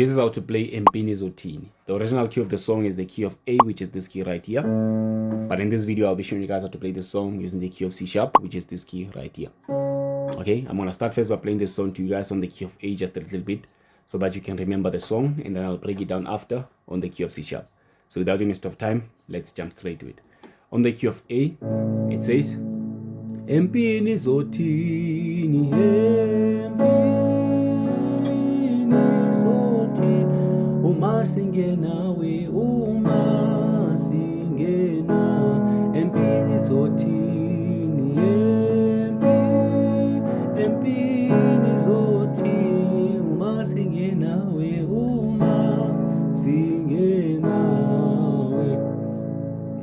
This is how to play Empini zothini. The original key of the song is the key of A, which is this key right here. But in this video, I'll be showing you guys how to play this song using the key of C sharp, which is this key right here. Okay, I'm gonna start first by playing this song to you guys on the key of A just a little bit, so that you can remember the song, and then I'll break it down after on the key of C sharp. So without any waste of time, let's jump straight to it. On the key of A, it says, Empini zothini, Empini zothini, uma singena we, uma singena, Empini zothini, Empini zothini, uma singena we, uma singena we.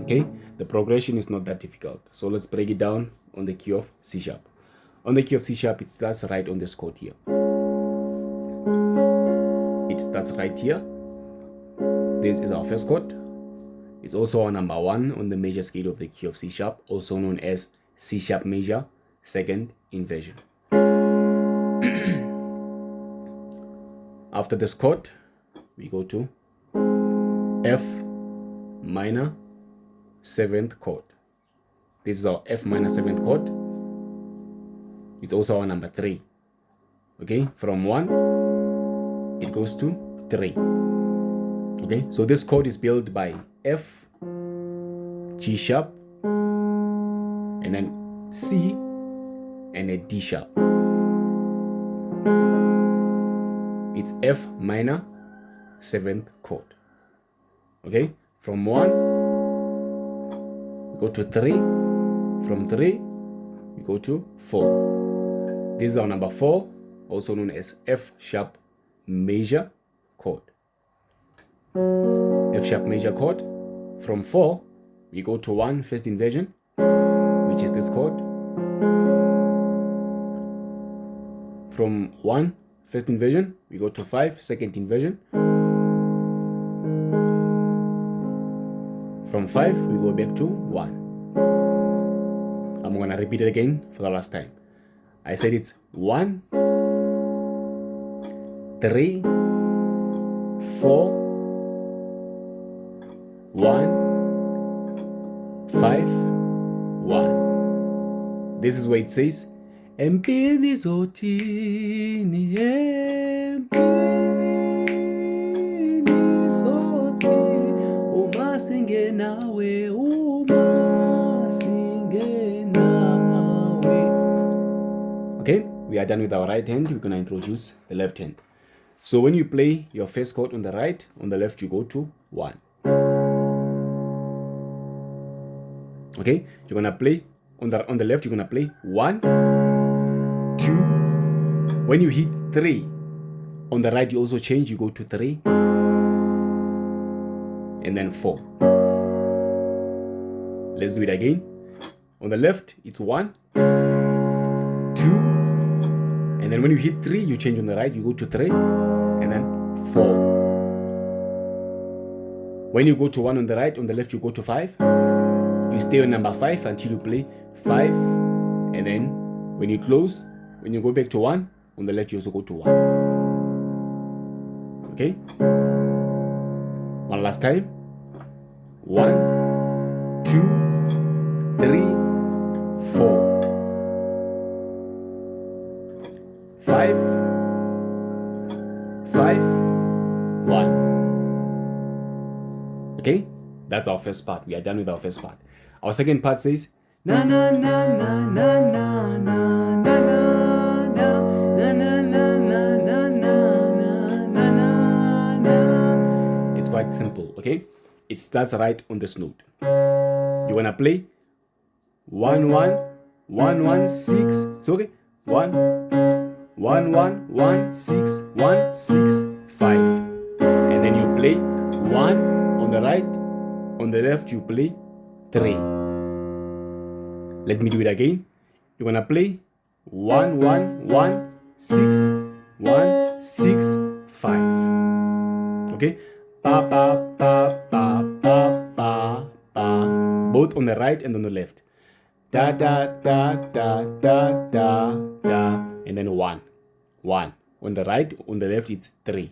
Okay, the progression is not that difficult, so let's break it down on the key of C sharp. On the key of C sharp, it starts right on this chord here. It starts right here. This is our first chord. It's also our number 1 on the major scale of the key of C sharp, also known as C sharp major, second inversion. After this chord, we go to F minor 7th chord. This is our F minor 7th chord. It's also our number 3. Okay, from 1 it goes to 3. Okay, so this chord is built by F, G sharp, and then C, and a D sharp. It's F minor 7th chord. Okay, from 1 we go to 3. From 3 we go to 4. This is our number 4, also known as F sharp major chord. F sharp major chord. From 4 we go to 1, first inversion, which is this chord. From 1, first inversion, we go to 5, second inversion. From 5 we go back to 1. I'm gonna repeat it again for the last time. I said it's 1, 3, 4, 1, 5, 1. This is where it says, Empini zothini, Empini zothini, uma singena we, uma singena we. Okay, we are done with our right hand. We're gonna introduce the left hand. So when you play your first chord on the right, on the left you go to 1. Okay, you're gonna play on the left, you're gonna play 1, 2. When you hit 3 on the right, you also change, you go to 3, and then 4. Let's do it again. On the left it's 1, 2, and then when you hit 3, you change on the right, you go to 3, and then 4. When you go to 1 on the right, on the left you go to 5. You stay on number 5 until you play 5, and then when you close, when you go back to 1, on the left you also go to 1. Okay? One last time. 1, 2, 3, 4, 5, 5, 1. Okay? That's our first part. We are done with our first part. Our second part says, na na na na na na na na na na na na na. It's quite simple, okay? It starts right on this note. You wanna play 1 1 1 1 6. So okay, 1 1 1 1 6 1 6 5, and then you play 1 on the right, on the left you play 3. Let me do it again. You're gonna play 1 1 1 6 1 6 5. Okay, pa pa pa pa pa pa pa. Both on the right and on the left. Da da da da da da da, and then 1 1. On the right, on the left, it's 3.